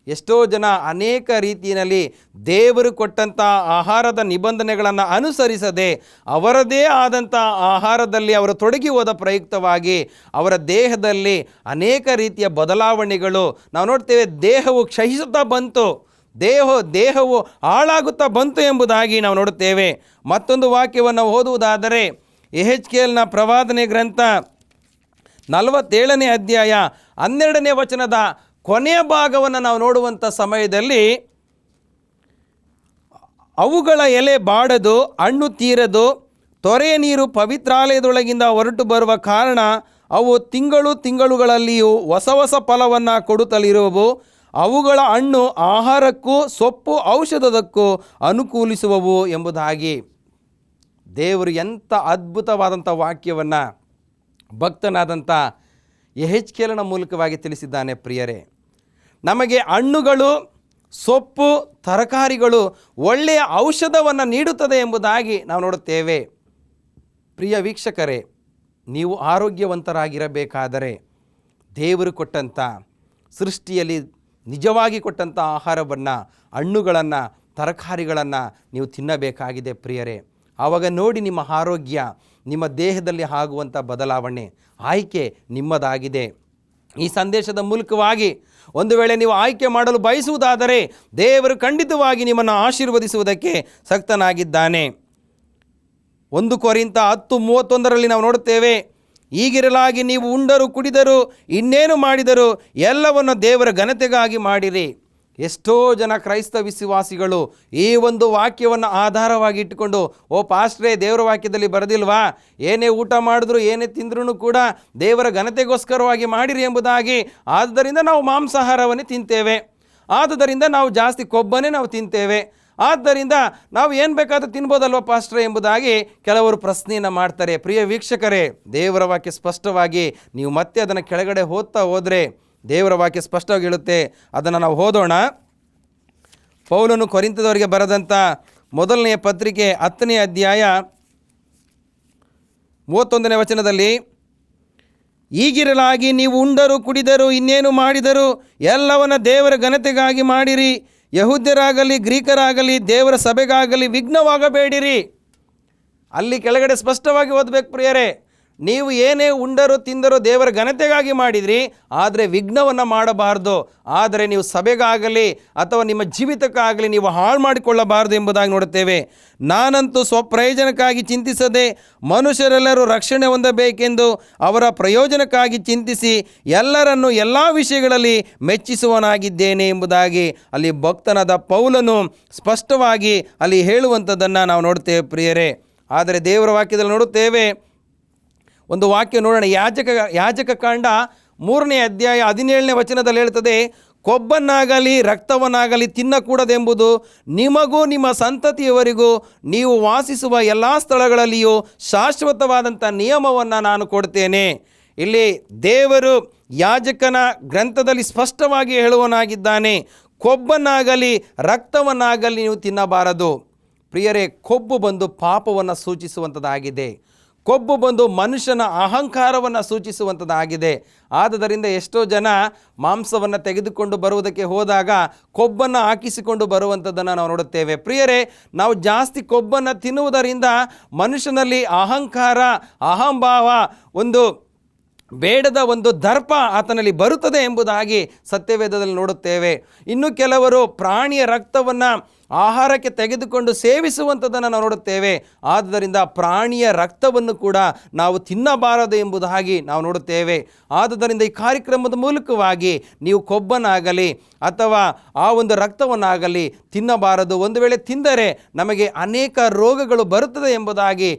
ಎಷ್ಟೋ ಜನ ಅನೇಕ ರೀತಿಯಲ್ಲಿ ದೇವರು ಕೊಟ್ಟಂಥ ಆಹಾರದ ನಿಬಂಧನೆಗಳನ್ನು ಅನುಸರಿಸದೆ ಅವರದೇ ಆದಂಥ ಆಹಾರದಲ್ಲಿ ಅವರು ತೊಡಗಿ ಹೋದ ಪ್ರಯುಕ್ತವಾಗಿ ಅವರ ದೇಹದಲ್ಲಿ ಅನೇಕ ರೀತಿಯ ಬದಲಾವಣೆಗಳು ನಾವು ನೋಡ್ತೇವೆ. ದೇಹವು ಕ್ಷಯಿಸುತ್ತಾ ಬಂತು, ದೇಹವು ಹಾಳಾಗುತ್ತಾ ಬಂತು ಎಂಬುದಾಗಿ ನಾವು ನೋಡುತ್ತೇವೆ. ಮತ್ತೊಂದು ವಾಕ್ಯವನ್ನು ಓದುವುದಾದರೆ ಯೆಹೆಜ್ಕೇಲನ ಪ್ರವಾದನೆ ಗ್ರಂಥ 47ನೇ ಅಧ್ಯಾಯ 12ನೇ ವಚನದ ಕೊನೆಯ ಭಾಗವನ್ನು ನಾವು ನೋಡುವಂಥ ಸಮಯದಲ್ಲಿ, ಅವುಗಳ ಎಲೆ ಬಾಡದು, ಹಣ್ಣು ತೀರದು, ತೊರೆಯ ನೀರು ಪವಿತ್ರಾಲಯದೊಳಗಿಂದ ಹೊರಟು ಬರುವ ಕಾರಣ ಅವು ತಿಂಗಳುಗಳಲ್ಲಿಯೂ ಹೊಸ ಹೊಸ ಫಲವನ್ನು ಕೊಡುತ್ತಲಿರುವವು. ಅವುಗಳ ಹಣ್ಣು ಆಹಾರಕ್ಕೂ ಸೊಪ್ಪು ಔಷಧದಕ್ಕೂ ಅನುಕೂಲಿಸುವವು ಎಂಬುದಾಗಿ ದೇವರು ಎಂಥ ಅದ್ಭುತವಾದಂಥ ವಾಕ್ಯವನ್ನು ಭಕ್ತನಾದಂಥ ಯೆಹೆಜ್ಕೇಲನ ಮೂಲಕವಾಗಿ ತಿಳಿಸಿದ್ದಾನೆ ಪ್ರಿಯರೇ. ನಮಗೆ ಹಣ್ಣುಗಳು, ಸೊಪ್ಪು, ತರಕಾರಿಗಳು ಒಳ್ಳೆಯ ಔಷಧವನ್ನು ನೀಡುತ್ತದೆ ಎಂಬುದಾಗಿ ನಾವು ನೋಡುತ್ತೇವೆ. ಪ್ರಿಯ ವೀಕ್ಷಕರೇ, ನೀವು ಆರೋಗ್ಯವಂತರಾಗಿರಬೇಕಾದರೆ ದೇವರು ಕೊಟ್ಟಂಥ ಸೃಷ್ಟಿಯಲ್ಲಿ ನಿಜವಾಗಿ ಕೊಟ್ಟಂಥ ಆಹಾರವನ್ನು, ಹಣ್ಣುಗಳನ್ನು, ತರಕಾರಿಗಳನ್ನು ನೀವು ತಿನ್ನಬೇಕಾಗಿದೆ ಪ್ರಿಯರೇ. ಆವಾಗ ನೋಡಿ ನಿಮ್ಮ ಆರೋಗ್ಯ, ನಿಮ್ಮ ದೇಹದಲ್ಲಿ ಆಗುವಂಥ ಬದಲಾವಣೆ, ಆಯ್ಕೆ ನಿಮ್ಮದಾಗಿದೆ. ಈ ಸಂದೇಶದ ಮೂಲಕವಾಗಿ ಒಂದು ವೇಳೆ ನೀವು ಆಯ್ಕೆ ಮಾಡಲು ಬಯಸುವುದಾದರೆ ದೇವರು ಖಂಡಿತವಾಗಿ ನಿಮ್ಮನ್ನು ಆಶೀರ್ವದಿಸುವುದಕ್ಕೆ ಶಕ್ತನಾಗಿದ್ದಾನೆ. 1 ಕೊರಿಂಥ 10:31 ನಾವು ನೋಡುತ್ತೇವೆ, ಹೀಗಿರಲಾಗಿ ನೀವು ಉಂಡರು ಕುಡಿದರು ಇನ್ನೇನು ಮಾಡಿದರು ಎಲ್ಲವನ್ನು ದೇವರ ಘನತೆಗಾಗಿ ಮಾಡಿರಿ. ಎಷ್ಟೋ ಜನ ಕ್ರೈಸ್ತ ವಿಶ್ವಾಸಿಗಳು ಈ ಒಂದು ವಾಕ್ಯವನ್ನು ಆಧಾರವಾಗಿ ಇಟ್ಟುಕೊಂಡು, ಓ ಪಾಸ್ಟ್ರೇ, ದೇವರ ವಾಕ್ಯದಲ್ಲಿ ಬರೆದಿಲ್ವಾ, ಏನೇ ಊಟ ಮಾಡಿದ್ರು ಏನೇ ತಿಂದ್ರೂ ಕೂಡ ದೇವರ ಘನತೆಗೋಸ್ಕರವಾಗಿ ಮಾಡಿರಿ ಎಂಬುದಾಗಿ, ಆದ್ದರಿಂದ ನಾವು ಮಾಂಸಾಹಾರವನ್ನೇ ತಿಂತೇವೆ, ಆದುದರಿಂದ ನಾವು ಜಾಸ್ತಿ ಕೊಬ್ಬನ್ನೇ ನಾವು ತಿಂತೇವೆ, ಆದ್ದರಿಂದ ನಾವು ಏನು ಬೇಕಾದರೂ ತಿನ್ಬೋದಲ್ವ ಪಾಸ್ಟ್ರೆ ಎಂಬುದಾಗಿ ಕೆಲವರು ಪ್ರಶ್ನೆಯನ್ನು ಮಾಡ್ತಾರೆ. ಪ್ರಿಯ ವೀಕ್ಷಕರೇ, ದೇವರ ವಾಕ್ಯ ಸ್ಪಷ್ಟವಾಗಿ ನೀವು ಮತ್ತೆ ಅದನ್ನು ಕೆಳಗಡೆ ಓದ್ತಾ ಹೋದರೆ ದೇವರ ವಾಕ್ಯ ಸ್ಪಷ್ಟವಾಗಿ ಹೇಳುತ್ತೆ. ಅದನ್ನು ನಾವು ಓದೋಣ. ಪೌಲನು ಕೊರಿಂಥದವರಿಗೆ ಬರೆದಂಥ ಮೊದಲನೆಯ ಪತ್ರಿಕೆ 10ನೇ ಅಧ್ಯಾಯ 31ನೇ ವಚನದಲ್ಲಿ, ಹೀಗಿರಲಾಗಿ ನೀವು ಉಂಡರು ಕುಡಿದರು ಇನ್ನೇನು ಮಾಡಿದರು ಎಲ್ಲವನ್ನ ದೇವರ ಘನತೆಗಾಗಿ ಮಾಡಿರಿ. ಯಹೂದ್ಯರಾಗಲಿ ಗ್ರೀಕರಾಗಲಿ ದೇವರ ಸಭೆಗಾಗಲಿ ವಿಘ್ನವಾಗಬೇಡಿರಿ. ಅಲ್ಲಿ ಕೆಳಗಡೆ ಸ್ಪಷ್ಟವಾಗಿ ಓದಬೇಕು ಪ್ರಿಯರೇ. ನೀವು ಏನೇ ಉಂಡರು ತಿಂದರು ದೇವರ ಘನತೆಗಾಗಿ ಮಾಡಿದ್ರಿ, ಆದರೆ ವಿಘ್ನವನ್ನು ಮಾಡಬಾರ್ದು. ಆದರೆ ನೀವು ಸಭೆಗಾಗಲಿ ಅಥವಾ ನಿಮ್ಮ ಜೀವಿತಕ್ಕಾಗಲಿ ನೀವು ಹಾಳು ಮಾಡಿಕೊಳ್ಳಬಾರ್ದು ಎಂಬುದಾಗಿ ನೋಡುತ್ತೇವೆ. ನಾನಂತೂ ಸ್ವಪ್ರಯೋಜನಕ್ಕಾಗಿ ಚಿಂತಿಸದೆ ಮನುಷ್ಯರೆಲ್ಲರೂ ರಕ್ಷಣೆ ಹೊಂದಬೇಕೆಂದು ಅವರ ಪ್ರಯೋಜನಕ್ಕಾಗಿ ಚಿಂತಿಸಿ ಎಲ್ಲರನ್ನು ಎಲ್ಲ ವಿಷಯಗಳಲ್ಲಿ ಮೆಚ್ಚಿಸುವನಾಗಿದ್ದೇನೆ ಎಂಬುದಾಗಿ ಅಲ್ಲಿ ಭಕ್ತನಾದ ಪೌಲನು ಸ್ಪಷ್ಟವಾಗಿ ಅಲ್ಲಿ ಹೇಳುವಂಥದ್ದನ್ನು ನಾವು ನೋಡುತ್ತೇವೆ ಪ್ರಿಯರೇ. ಆದರೆ ದೇವರ ವಾಕ್ಯದಲ್ಲಿ ನೋಡುತ್ತೇವೆ, ಒಂದು ವಾಕ್ಯ ನೋಡೋಣ. ಯಾಜಕ ಕಾಂಡ 3ನೇ ಅಧ್ಯಾಯ 17ನೇ ವಚನದಲ್ಲಿ ಹೇಳ್ತದೆ, ಕೊಬ್ಬನ್ನಾಗಲಿ ರಕ್ತವನ್ನಾಗಲಿ ತಿನ್ನಕೂಡದೆಂಬುದು ನಿಮಗೂ ನಿಮ್ಮ ಸಂತತಿಯವರಿಗೂ ನೀವು ವಾಸಿಸುವ ಎಲ್ಲ ಸ್ಥಳಗಳಲ್ಲಿಯೂ ಶಾಶ್ವತವಾದಂಥ ನಿಯಮವನ್ನು ನಾನು ಕೊಡ್ತೇನೆ. ಇಲ್ಲಿ ದೇವರು ಯಾಜಕನ ಗ್ರಂಥದಲ್ಲಿ ಸ್ಪಷ್ಟವಾಗಿ ಹೇಳುವನಾಗಿದ್ದಾನೆ, ಕೊಬ್ಬನ್ನಾಗಲಿ ರಕ್ತವನ್ನಾಗಲಿ ನೀವು ತಿನ್ನಬಾರದು. ಪ್ರಿಯರೇ, ಕೊಬ್ಬು ಬಂದು ಪಾಪವನ್ನು ಸೂಚಿಸುವಂಥದ್ದಾಗಿದೆ. ಕೊಬ್ಬು ಬಂದು ಮನುಷ್ಯನ ಅಹಂಕಾರವನ್ನು ಸೂಚಿಸುವಂಥದ್ದಾಗಿದೆ. ಆದುದರಿಂದ ಎಷ್ಟೋ ಜನ ಮಾಂಸವನ್ನು ತೆಗೆದುಕೊಂಡು ಬರುವುದಕ್ಕೆ ಹೋದಾಗ ಕೊಬ್ಬನ್ನು ಹಾಕಿಸಿಕೊಂಡು ಬರುವಂಥದ್ದನ್ನು ನಾವು ನೋಡುತ್ತೇವೆ. ಪ್ರಿಯರೇ, ನಾವು ಜಾಸ್ತಿ ಕೊಬ್ಬನ್ನು ತಿನ್ನುವುದರಿಂದ ಮನುಷ್ಯನಲ್ಲಿ ಅಹಂಕಾರ, ಅಹಂಭಾವ, ಒಂದು ಬೇಡದ ಒಂದು ದರ್ಪ ಆತನಲ್ಲಿ ಬರುತ್ತದೆ ಎಂಬುದಾಗಿ ಸತ್ಯವೇದದಲ್ಲಿ ನೋಡುತ್ತೇವೆ. ಇನ್ನು ಕೆಲವರು ಪ್ರಾಣಿಯ ರಕ್ತವನ್ನು ಆಹಾರಕ್ಕೆ ತೆಗೆದುಕೊಂಡು ಸೇವಿಸುವಂಥದ್ದನ್ನು ನಾವು ನೋಡುತ್ತೇವೆ. ಆದುದರಿಂದ ಪ್ರಾಣಿಯ ರಕ್ತವನ್ನು ಕೂಡ ನಾವು ತಿನ್ನಬಾರದು ಎಂಬುದಾಗಿ ನಾವು ನೋಡುತ್ತೇವೆ. ಆದುದರಿಂದ ಈ ಕಾರ್ಯಕ್ರಮದ ಮೂಲಕವಾಗಿ ನೀವು ಕೊಬ್ಬನ್ನಾಗಲಿ ಅಥವಾ ಆ ಒಂದು ರಕ್ತವನ್ನಾಗಲಿ ತಿನ್ನಬಾರದು. ಒಂದು ವೇಳೆ ತಿಂದರೆ ನಮಗೆ ಅನೇಕ ರೋಗಗಳು ಬರುತ್ತದೆ ಎಂಬುದಾಗಿ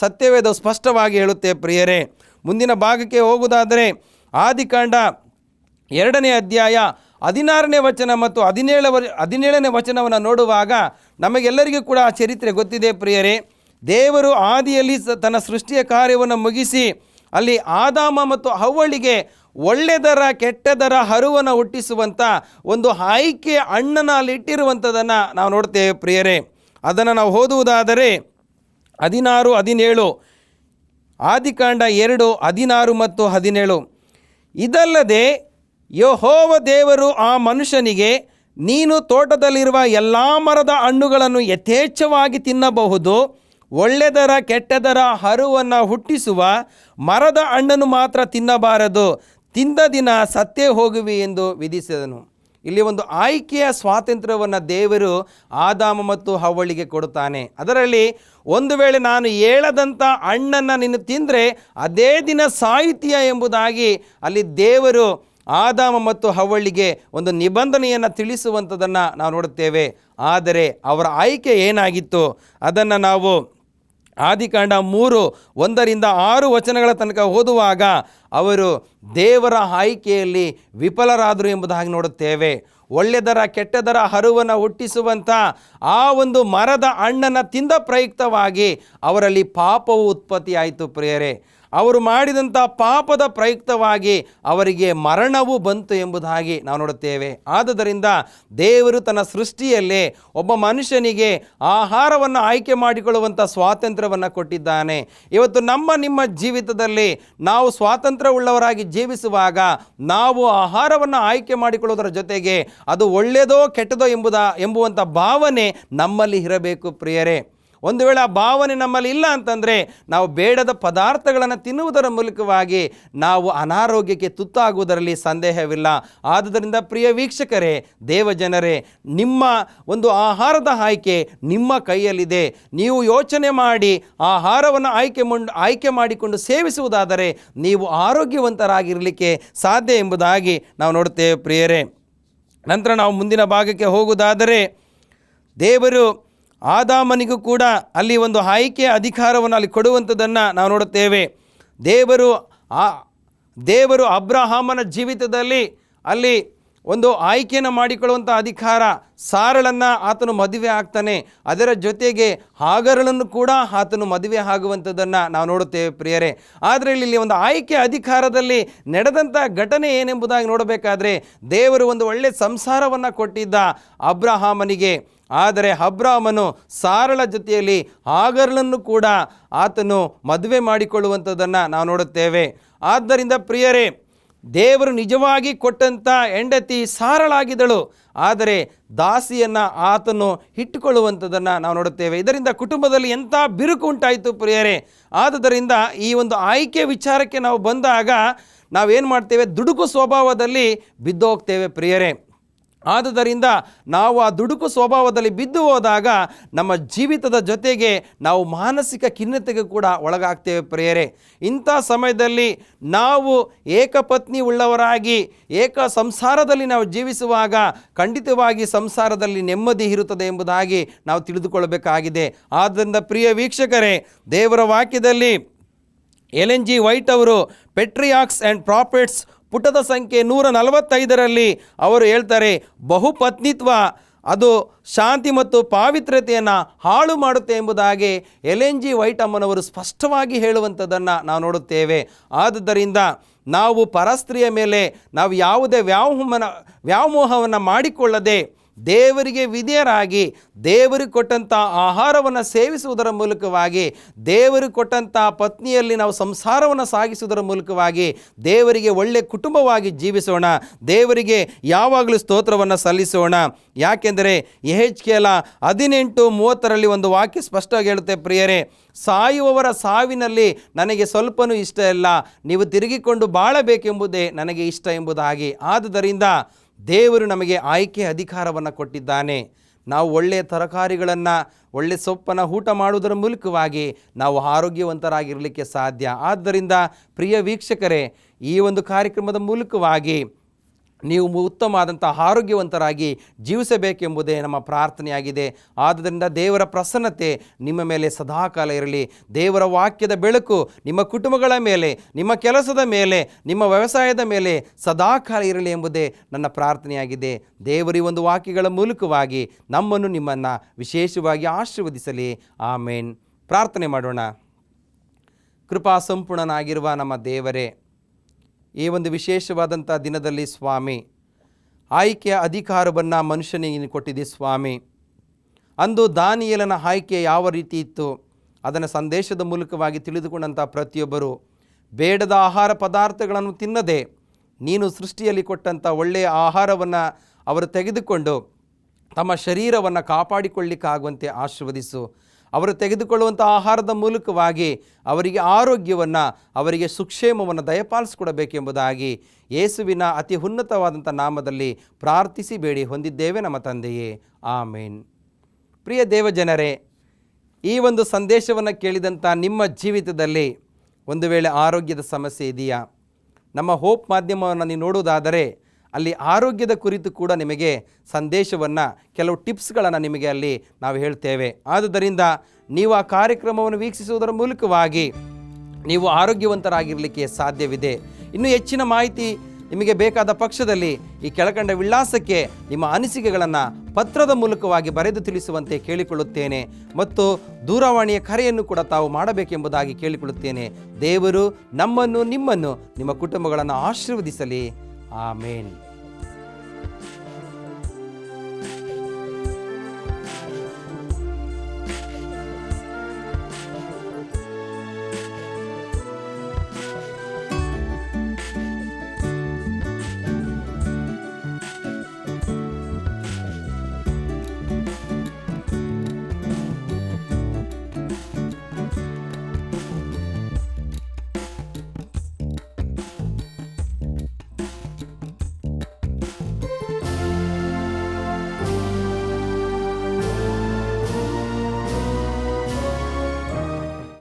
ಸತ್ಯವೇದ ಸ್ಪಷ್ಟವಾಗಿ ಹೇಳುತ್ತೆ ಪ್ರಿಯರೇ. ಮುಂದಿನ ಭಾಗಕ್ಕೆ ಹೋಗುವುದಾದರೆ ಆದಿಕಾಂಡ 2ನೇ ಅಧ್ಯಾಯ 16ನೇ ವಚನ ಮತ್ತು 17ನೇ ವಚನವನ್ನು ನೋಡುವಾಗ ನಮಗೆಲ್ಲರಿಗೂ ಕೂಡ ಆ ಚರಿತ್ರೆ ಗೊತ್ತಿದೆ ಪ್ರಿಯರೇ. ದೇವರು ಆದಿಯಲ್ಲಿ ತನ್ನ ಸೃಷ್ಟಿಯ ಕಾರ್ಯವನ್ನು ಮುಗಿಸಿ ಅಲ್ಲಿ ಆದಾಮ ಮತ್ತು ಹವ್ವಳಿಗೆ ಒಳ್ಳೆದರ ಕೆಟ್ಟದರ ಹರುವನ್ನು ಹುಟ್ಟಿಸುವಂಥ ಒಂದು ಆಯ್ಕೆ ಹಣ್ಣನ್ನು ಅಲ್ಲಿ ಇಟ್ಟಿರುವಂಥದ್ದನ್ನು ನಾವು ನೋಡ್ತೇವೆ ಪ್ರಿಯರೇ. ಅದನ್ನು ನಾವು ಓದುವುದಾದರೆ 16, 17, ಆದಿಕಾಂಡ 2, 16 ಮತ್ತು 17. ಇದಲ್ಲದೆ ಯೆಹೋವ ದೇವರು ಆ ಮನುಷ್ಯನಿಗೆ, ನೀನು ತೋಟದಲ್ಲಿರುವ ಎಲ್ಲ ಮರದ ಹಣ್ಣುಗಳನ್ನು ಯಥೇಚ್ಛವಾಗಿ ತಿನ್ನಬಹುದು, ಒಳ್ಳೆದರ ಕೆಟ್ಟದರ ಹರುವನ್ನು ಹುಟ್ಟಿಸುವ ಮರದ ಹಣ್ಣನ್ನು ಮಾತ್ರ ತಿನ್ನಬಾರದು, ತಿಂದ ದಿನ ಸತ್ತೇ ಹೋಗುವಿ ಎಂದು ವಿಧಿಸಿದನು. ಇಲ್ಲಿ ಒಂದು ಆಯ್ಕೆಯ ಸ್ವಾತಂತ್ರ್ಯವನ್ನು ದೇವರು ಆದಾಮ ಮತ್ತು ಹವ್ವಳಿಗೆ ಕೊಡುತ್ತಾನೆ. ಅದರಲ್ಲಿ ಒಂದು ವೇಳೆ ನಾನು ಹೇಳದಂಥ ಹಣ್ಣನ್ನು ನೀನು ತಿಂದರೆ ಅದೇ ದಿನ ಸಾಯುತ್ತೀಯ ಎಂಬುದಾಗಿ ಅಲ್ಲಿ ದೇವರು ಆದಾಮ ಮತ್ತು ಹವ್ವಳಿಗೆ ಒಂದು ನಿಬಂಧನೆಯನ್ನು ತಿಳಿಸುವಂಥದ್ದನ್ನು ನಾವು ನೋಡುತ್ತೇವೆ. ಆದರೆ ಅವರ ಆಯ್ಕೆ ಏನಾಗಿತ್ತು ಅದನ್ನು ನಾವು ಆದಿಕಾಂಡ 3, 1-6 ವಚನಗಳ ತನಕ ಓದುವಾಗ ಅವರು ದೇವರ ಆಯ್ಕೆಯಲ್ಲಿ ವಿಫಲರಾದರು ಎಂಬುದಾಗಿ ನೋಡುತ್ತೇವೆ. ಒಳ್ಳೆದರ ಕೆಟ್ಟದರ ಹರುವನ್ನು ಹುಟ್ಟಿಸುವಂಥ ಆ ಒಂದು ಮರದ ಹಣ್ಣನ್ನು ತಿಂದ ಪ್ರಯುಕ್ತವಾಗಿ ಅವರಲ್ಲಿ ಪಾಪವು ಉತ್ಪತ್ತಿಯಾಯಿತು ಪ್ರಿಯರೇ. ಅವರು ಮಾಡಿದಂಥ ಪಾಪದ ಪ್ರಯುಕ್ತವಾಗಿ ಅವರಿಗೆ ಮರಣವೂ ಬಂತು ಎಂಬುದಾಗಿ ನಾವು ನೋಡುತ್ತೇವೆ. ಆದುದರಿಂದ ದೇವರು ತನ್ನ ಸೃಷ್ಟಿಯಲ್ಲೇ ಒಬ್ಬ ಮನುಷ್ಯನಿಗೆ ಆಹಾರವನ್ನು ಆಯ್ಕೆ ಮಾಡಿಕೊಳ್ಳುವಂಥ ಸ್ವಾತಂತ್ರ್ಯವನ್ನು ಕೊಟ್ಟಿದ್ದಾನೆ. ಇವತ್ತು ನಿಮ್ಮ ಜೀವಿತದಲ್ಲಿ ನಾವು ಸ್ವಾತಂತ್ರ್ಯವುಳ್ಳವರಾಗಿ ಜೀವಿಸುವಾಗ ನಾವು ಆಹಾರವನ್ನು ಆಯ್ಕೆ ಮಾಡಿಕೊಳ್ಳುವುದರ ಜೊತೆಗೆ ಅದು ಒಳ್ಳೆಯದೋ ಕೆಟ್ಟದೋ ಎಂಬುವಂಥ ಭಾವನೆ ನಮ್ಮಲ್ಲಿ ಇರಬೇಕು ಪ್ರಿಯರೇ. ಒಂದು ವೇಳೆ ಆ ಭಾವನೆ ನಮ್ಮಲ್ಲಿ ಇಲ್ಲ ಅಂತಂದರೆ ನಾವು ಬೇಡದ ಪದಾರ್ಥಗಳನ್ನು ತಿನ್ನುವುದರ ಮೂಲಕವಾಗಿ ನಾವು ಅನಾರೋಗ್ಯಕ್ಕೆ ತುತ್ತಾಗುವುದರಲ್ಲಿ ಸಂದೇಹವಿಲ್ಲ. ಆದುದರಿಂದ ಪ್ರಿಯ ವೀಕ್ಷಕರೇ, ದೇವಜನರೇ, ನಿಮ್ಮ ಒಂದು ಆಹಾರದ ಆಯ್ಕೆ ನಿಮ್ಮ ಕೈಯಲ್ಲಿದೆ. ನೀವು ಯೋಚನೆ ಮಾಡಿ ಆಹಾರವನ್ನು ಆಯ್ಕೆ ಮಾಡಿಕೊಂಡು ಸೇವಿಸುವುದಾದರೆ ನೀವು ಆರೋಗ್ಯವಂತರಾಗಿರಲಿಕ್ಕೆ ಸಾಧ್ಯ ಎಂಬುದಾಗಿ ನಾವು ನೋಡುತ್ತೇವೆ ಪ್ರಿಯರೇ. ನಂತರ ನಾವು ಮುಂದಿನ ಭಾಗಕ್ಕೆ ಹೋಗುವುದಾದರೆ ದೇವರು ಆದಾಮನಿಗೂ ಕೂಡ ಅಲ್ಲಿ ಒಂದು ಆಯ್ಕೆಯ ಅಧಿಕಾರವನ್ನು ಅಲ್ಲಿ ಕೊಡುವಂಥದ್ದನ್ನು ನಾವು ನೋಡುತ್ತೇವೆ. ದೇವರು ಅಬ್ರಹಾಮನ ಜೀವಿತದಲ್ಲಿ ಅಲ್ಲಿ ಒಂದು ಆಯ್ಕೆಯನ್ನು ಮಾಡಿಕೊಳ್ಳುವಂಥ ಅಧಿಕಾರ. ಸಾರಳನ್ನು ಆತನು ಮದುವೆ ಆಗ್ತಾನೆ, ಅದರ ಜೊತೆಗೆ ಹಾಗರಳನ್ನು ಕೂಡ ಆತನು ಮದುವೆ ಆಗುವಂಥದ್ದನ್ನು ನಾವು ನೋಡುತ್ತೇವೆ ಪ್ರಿಯರೇ. ಆದರೆ ಇಲ್ಲಿ ಒಂದು ಆಯ್ಕೆ ಅಧಿಕಾರದಲ್ಲಿ ನಡೆದಂಥ ಘಟನೆ ಏನೆಂಬುದಾಗಿ ನೋಡಬೇಕಾದ್ರೆ, ದೇವರು ಒಂದು ಒಳ್ಳೆಯ ಸಂಸಾರವನ್ನು ಕೊಟ್ಟಿದ್ದ ಅಬ್ರಹಾಮನಿಗೆ. ಆದರೆ ಅಬ್ರಹಾಮನು ಸಾರಳ ಜೊತೆಯಲ್ಲಿ ಹಾಗರಳನ್ನು ಕೂಡ ಆತನು ಮದುವೆ ಮಾಡಿಕೊಳ್ಳುವಂಥದ್ದನ್ನು ನಾವು ನೋಡುತ್ತೇವೆ. ಆದ್ದರಿಂದ ಪ್ರಿಯರೇ, ದೇವರು ನಿಜವಾಗಿ ಕೊಟ್ಟಂಥ ಹೆಂಡತಿ ಸಾರಳಾಗಿದ್ದಳು, ಆದರೆ ದಾಸಿಯನ್ನು ಆತನು ಇಟ್ಟುಕೊಳ್ಳುವಂಥದ್ದನ್ನು ನಾವು ನೋಡುತ್ತೇವೆ. ಇದರಿಂದ ಕುಟುಂಬದಲ್ಲಿ ಎಂಥ ಬಿರುಕು ಉಂಟಾಯಿತು ಪ್ರಿಯರೇ. ಆದುದರಿಂದ ಈ ಒಂದು ಆಯ್ಕೆ ವಿಚಾರಕ್ಕೆ ನಾವು ಬಂದಾಗ ನಾವೇನು ಮಾಡ್ತೇವೆ, ದುಡುಕು ಸ್ವಭಾವದಲ್ಲಿ ಬಿದ್ದು ಹೋಗ್ತೇವೆ ಪ್ರಿಯರೇ. ಆದುದರಿಂದ ನಾವು ಆ ದುಡುಕು ಸ್ವಭಾವದಲ್ಲಿ ಬಿದ್ದು ಹೋದಾಗ ನಮ್ಮ ಜೀವಿತದ ಜೊತೆಗೆ ನಾವು ಮಾನಸಿಕ ಖಿನ್ನತೆಗೆ ಕೂಡ ಒಳಗಾಗ್ತೇವೆ ಪ್ರಿಯರೇ. ಇಂಥ ಸಮಯದಲ್ಲಿ ನಾವು ಏಕಪತ್ನಿ ಉಳ್ಳವರಾಗಿ ಏಕ ಸಂಸಾರದಲ್ಲಿ ನಾವು ಜೀವಿಸುವಾಗ ಖಂಡಿತವಾಗಿ ಸಂಸಾರದಲ್ಲಿ ನೆಮ್ಮದಿ ಇರುತ್ತದೆ ಎಂಬುದಾಗಿ ನಾವು ತಿಳಿದುಕೊಳ್ಳಬೇಕಾಗಿದೆ. ಆದ್ದರಿಂದ ಪ್ರಿಯ ವೀಕ್ಷಕರೇ, ದೇವರ ವಾಕ್ಯದಲ್ಲಿ ಎಲೆನ್ ಜಿ ವೈಟ್ ಅವರು ಪೆಟ್ರಿಯಾರ್ಕ್ಸ್ ಆ್ಯಂಡ್ ಪ್ರಾಫಿಟ್ಸ್ ಪುಟದ ಸಂಖ್ಯೆ 145ರಲ್ಲಿ ಅವರು ಹೇಳ್ತಾರೆ, ಬಹುಪತ್ನಿತ್ವ ಅದು ಶಾಂತಿ ಮತ್ತು ಪಾವಿತ್ರ್ಯತೆಯನ್ನು ಹಾಳು ಮಾಡುತ್ತೆ ಎಂಬುದಾಗಿ ಎಲೆನ್ ಜಿ ವೈಟ್ ಅಮ್ಮನವರು ಸ್ಪಷ್ಟವಾಗಿ ಹೇಳುವಂಥದ್ದನ್ನು ನಾವು ನೋಡುತ್ತೇವೆ. ಆದುದರಿಂದ ನಾವು ಪರಸ್ತ್ರೀಯ ಮೇಲೆ ನಾವು ಯಾವುದೇ ವ್ಯಾಮೋಹವನ್ನು ಮಾಡಿಕೊಳ್ಳದೆ ದೇವರಿಗೆ ವಿಧೇಯರಾಗಿ ದೇವರಿಗೆ ಕೊಟ್ಟಂಥ ಆಹಾರವನ್ನು ಸೇವಿಸುವುದರ ಮೂಲಕವಾಗಿ, ದೇವರಿಗೆ ಕೊಟ್ಟಂಥ ಪತ್ನಿಯಲ್ಲಿ ನಾವು ಸಂಸಾರವನ್ನು ಸಾಗಿಸುವುದರ ಮೂಲಕವಾಗಿ ದೇವರಿಗೆ ಒಳ್ಳೆಯ ಕುಟುಂಬವಾಗಿ ಜೀವಿಸೋಣ. ದೇವರಿಗೆ ಯಾವಾಗಲೂ ಸ್ತೋತ್ರವನ್ನು ಸಲ್ಲಿಸೋಣ. ಯಾಕೆಂದರೆ ಯೆಹೆಜ್ಕೇಲ 18:30ರಲ್ಲಿ ಒಂದು ವಾಕ್ಯ ಸ್ಪಷ್ಟವಾಗಿ ಹೇಳುತ್ತೆ ಪ್ರಿಯರೇ, ಸಾಯುವವರ ಸಾವಿನಲ್ಲಿ ನನಗೆ ಸ್ವಲ್ಪನೂ ಇಷ್ಟ ಇಲ್ಲ, ನೀವು ತಿರುಗಿಕೊಂಡು ಬಾಳಬೇಕೆಂಬುದೇ ನನಗೆ ಇಷ್ಟ ಎಂಬುದಾಗಿ. ಆದುದರಿಂದ ದೇವರು ನಮಗೆ ಆಯ್ಕೆ ಅಧಿಕಾರವನ್ನು ಕೊಟ್ಟಿದ್ದಾನೆ. ನಾವು ಒಳ್ಳೆಯ ತರಕಾರಿಗಳನ್ನು, ಒಳ್ಳೆಯ ಸೊಪ್ಪನ್ನು ಊಟ ಮಾಡುವುದರ ಮೂಲಕವಾಗಿ ನಾವು ಆರೋಗ್ಯವಂತರಾಗಿರಲಿಕ್ಕೆ ಸಾಧ್ಯ. ಆದ್ದರಿಂದ ಪ್ರಿಯ ವೀಕ್ಷಕರೇ, ಈ ಒಂದು ಕಾರ್ಯಕ್ರಮದ ಮೂಲಕವಾಗಿ ನೀವು ಉತ್ತಮವಾದಂಥ ಆರೋಗ್ಯವಂತರಾಗಿ ಜೀವಿಸಬೇಕೆಂಬುದೇ ನಮ್ಮ ಪ್ರಾರ್ಥನೆಯಾಗಿದೆ. ಆದ್ದರಿಂದ ದೇವರ ಪ್ರಸನ್ನತೆ ನಿಮ್ಮ ಮೇಲೆ ಸದಾಕಾಲ ಇರಲಿ. ದೇವರ ವಾಕ್ಯದ ಬೆಳಕು ನಿಮ್ಮ ಕುಟುಂಬಗಳ ಮೇಲೆ, ನಿಮ್ಮ ಕೆಲಸದ ಮೇಲೆ, ನಿಮ್ಮ ವ್ಯವಸಾಯದ ಮೇಲೆ ಸದಾಕಾಲ ಇರಲಿ ಎಂಬುದೇ ನನ್ನ ಪ್ರಾರ್ಥನೆಯಾಗಿದೆ. ದೇವರ ಒಂದು ವಾಕ್ಯಗಳ ಮೂಲಕವಾಗಿ ನಮ್ಮನ್ನು, ನಿಮ್ಮನ್ನು ವಿಶೇಷವಾಗಿ ಆಶೀರ್ವದಿಸಲಿ. ಆಮೇನ್. ಪ್ರಾರ್ಥನೆ ಮಾಡೋಣ. ಕೃಪಾ ಸಂಪೂರ್ಣನಾಗಿರುವ ನಮ್ಮ ದೇವರೇ, ಈ ಒಂದು ವಿಶೇಷವಾದಂಥ ದಿನದಲ್ಲಿ ಸ್ವಾಮಿ, ಆಯ್ಕೆಯ ಅಧಿಕಾರವನ್ನು ಮನುಷ್ಯನಿಗೆ ಕೊಟ್ಟಿದೆ ಸ್ವಾಮಿ. ಅಂದು ದಾನಿಯೇಲನ ಆಯ್ಕೆ ಯಾವ ರೀತಿ ಇತ್ತು ಅದನ್ನು ಸಂದೇಶದ ಮೂಲಕವಾಗಿ ತಿಳಿದುಕೊಂಡಂಥ ಪ್ರತಿಯೊಬ್ಬರು ಬೇಡದ ಆಹಾರ ಪದಾರ್ಥಗಳನ್ನು ತಿನ್ನದೆ ನೀನು ಸೃಷ್ಟಿಯಲ್ಲಿ ಕೊಟ್ಟಂಥ ಒಳ್ಳೆಯ ಆಹಾರವನ್ನು ಅವರು ತೆಗೆದುಕೊಂಡು ತಮ್ಮ ಶರೀರವನ್ನು ಕಾಪಾಡಿಕೊಳ್ಳಿಕ್ಕಾಗುವಂತೆ ಆಶೀರ್ವದಿಸು. ಅವರು ತೆಗೆದುಕೊಳ್ಳುವಂಥ ಆಹಾರದ ಮೂಲಕವಾಗಿ ಅವರಿಗೆ ಆರೋಗ್ಯವನ್ನು, ಅವರಿಗೆ ಸುಕ್ಷೇಮವನ್ನು ದಯಪಾಲಿಸಿಕೊಡಬೇಕೆಂಬುದಾಗಿ ಯೇಸುವಿನ ಅತಿ ಉನ್ನತವಾದಂಥ ನಾಮದಲ್ಲಿ ಪ್ರಾರ್ಥಿಸಿ ಬೇಡಿ ಹೊಂದಿದ್ದೇವೆ ನಮ್ಮ ತಂದೆಯೇ. ಆಮೇನ್. ಪ್ರಿಯ ದೇವಜನರೇ, ಈ ಒಂದು ಸಂದೇಶವನ್ನು ಕೇಳಿದಂಥ ನಿಮ್ಮ ಜೀವಿತದಲ್ಲಿ ಒಂದು ವೇಳೆ ಆರೋಗ್ಯದ ಸಮಸ್ಯೆ ಇದೆಯಾ? ನಮ್ಮ ಹೋಪ್ ಮಾಧ್ಯಮವನ್ನು ನೀವು ನೋಡುವುದಾದರೆ ಅಲ್ಲಿ ಆರೋಗ್ಯದ ಕುರಿತು ಕೂಡ ನಿಮಗೆ ಸಂದೇಶವನ್ನು, ಕೆಲವು ಟಿಪ್ಸ್ಗಳನ್ನು ನಿಮಗೆ ಅಲ್ಲಿ ನಾವು ಹೇಳ್ತೇವೆ. ಆದುದರಿಂದ ನೀವು ಆ ಕಾರ್ಯಕ್ರಮವನ್ನು ವೀಕ್ಷಿಸುವುದರ ಮೂಲಕವಾಗಿ ನೀವು ಆರೋಗ್ಯವಂತರಾಗಿರಲಿಕ್ಕೆ ಸಾಧ್ಯವಿದೆ. ಇನ್ನೂ ಹೆಚ್ಚಿನ ಮಾಹಿತಿ ನಿಮಗೆ ಬೇಕಾದ ಪಕ್ಷದಲ್ಲಿ ಈ ಕೆಳಕಂಡ ವಿಳಾಸಕ್ಕೆ ನಿಮ್ಮ ಅನಿಸಿಕೆಗಳನ್ನು ಪತ್ರದ ಮೂಲಕವಾಗಿ ಬರೆದು ತಿಳಿಸುವಂತೆ ಕೇಳಿಕೊಳ್ಳುತ್ತೇನೆ. ಮತ್ತು ದೂರವಾಣಿಯ ಕರೆಯನ್ನು ಕೂಡ ತಾವು ಮಾಡಬೇಕೆಂಬುದಾಗಿ ಕೇಳಿಕೊಳ್ಳುತ್ತೇನೆ. ದೇವರು ನಮ್ಮನ್ನು, ನಿಮ್ಮನ್ನು, ನಿಮ್ಮ ಕುಟುಂಬಗಳನ್ನು ಆಶೀರ್ವದಿಸಲಿ. ಆಮೇನ್.